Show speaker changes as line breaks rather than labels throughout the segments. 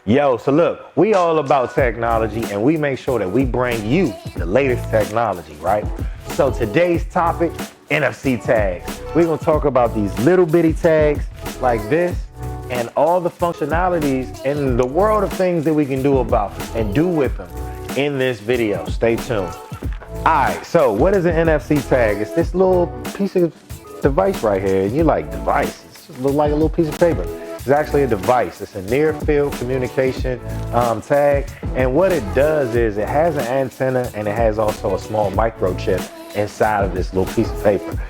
Yo, so look, we all about technology and we make sure that we bring you the latest technology, right? So today's topic, NFC tags. We're gonna talk about these little bitty tags like this and all the functionalities in the world of things that we can do about and do with them in this video. Stay tuned. All right, so what is an NFC tag? It's this little piece of device right here. And you're like, device? It just looks like a little piece of paper. It's actually a device. It's a near field communication tag. And what it does is it has an antenna and it has also a small microchip inside of this little piece of paper.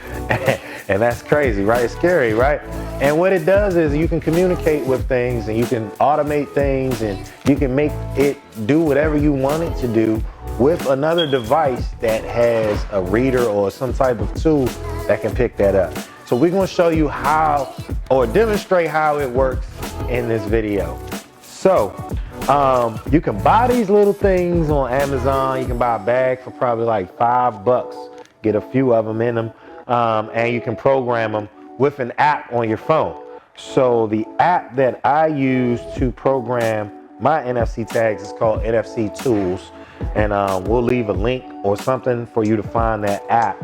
And that's crazy, right? It's scary, right? And what it does is you can communicate with things and you can automate things and you can make it do whatever you want it to do with another device that has a reader or some type of tool that can pick that up. So we're gonna show you how, or demonstrate how it works in this video. So you can buy these little things on Amazon. You can buy a bag for probably like $5, get a few of them in them, and you can program them with an app on your phone. So the app that I use to program my NFC tags is called NFC Tools, and we'll leave a link or something for you to find that app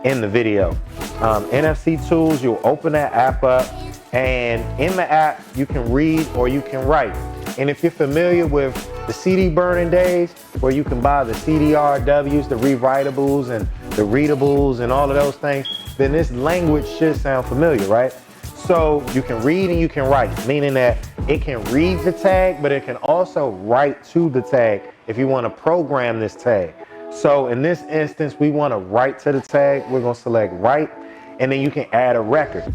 in the video. NFC Tools, you'll open that app up, and in the app you can read or you can write. And if you're familiar with the CD burning days where you can buy the CDRWs, the rewritables and the readables and all of those things, then this language should sound familiar, right? So you can read and you can write, meaning that it can read the tag, but it can also write to the tag if you want to program this tag. So in this instance, we want to write to the tag. We're going to select write, and then you can add a record.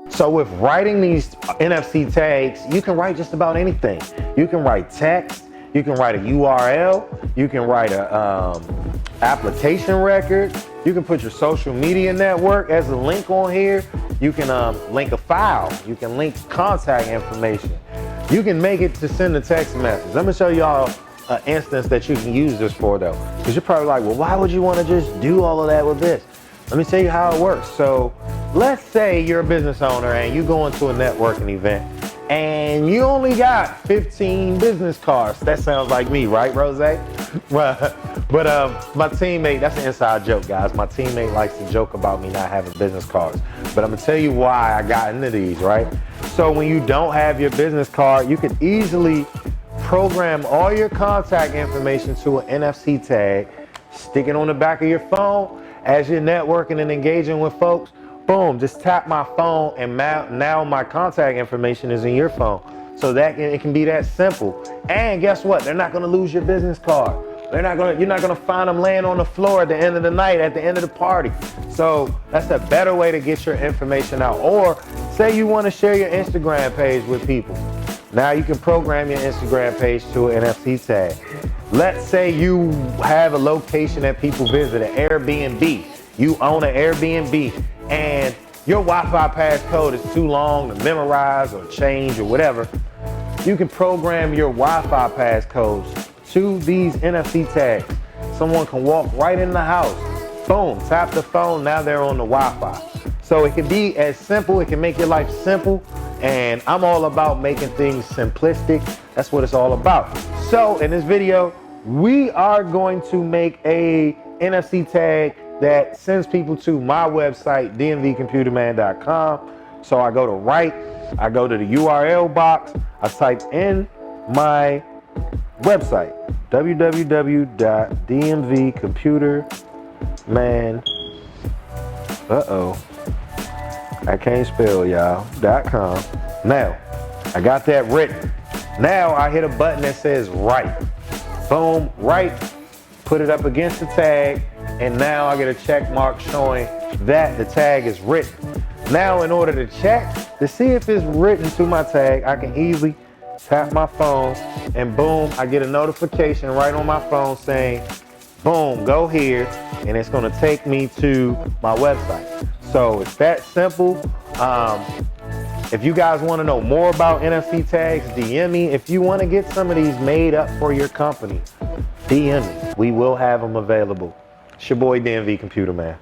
So with writing these NFC tags, you can write just about anything. You can write text, you can write a URL, you can write a application record, you can put your social media network as a link on here, you can link a file, you can link contact information. You can make it to send a text message. Let me show y'all an instance that you can use this for though. Because you're probably like, well, why would you want to just do all of that with this? Let me tell you how it works. So let's say you're a business owner and you go into a networking event and you only got 15 business cards. That sounds like me, right, Rose? But my teammate, that's an inside joke, guys. My teammate likes to joke about me not having business cards. But I'm gonna tell you why I got into these, right? So when you don't have your business card, you can easily program all your contact information to an NFC tag, stick it on the back of your phone. As you're networking and engaging with folks, boom, just tap my phone and now my contact information is in your phone. So that it can be that simple. And guess what? They're not gonna lose your business card. You're not gonna find them laying on the floor at the end of the night, at the end of the party. So that's a better way to get your information out. Or say you wanna share your Instagram page with people. Now you can program your Instagram page to an NFC tag. Let's say you have a location that people visit, an Airbnb. You own an Airbnb and your Wi-Fi passcode is too long to memorize or change or whatever. You can program your Wi-Fi passcodes to these NFC tags. Someone can walk right in the house, boom, tap the phone, now they're on the Wi-Fi. So it can be as simple, it can make your life simple. And I'm all about making things simplistic. That's what it's all about. So in this video, we are going to make a NFC tag that sends people to my website, dmvcomputerman.com. So I go to write, I go to the URL box, I type in my website, www.dmvcomputerman. I can't spell, y'all, .com. Now, I got that written. Now I hit a button that says write. Boom, write, put it up against the tag, and now I get a check mark showing that the tag is written. Now in order to check, to see if it's written to my tag, I can easily tap my phone, and boom, I get a notification right on my phone saying, boom, go here, and it's gonna take me to my website. So it's that simple. If you guys want to know more about NFC tags, DM me. If you want to get some of these made up for your company, DM me. We will have them available. It's your boy DMV Computer Man.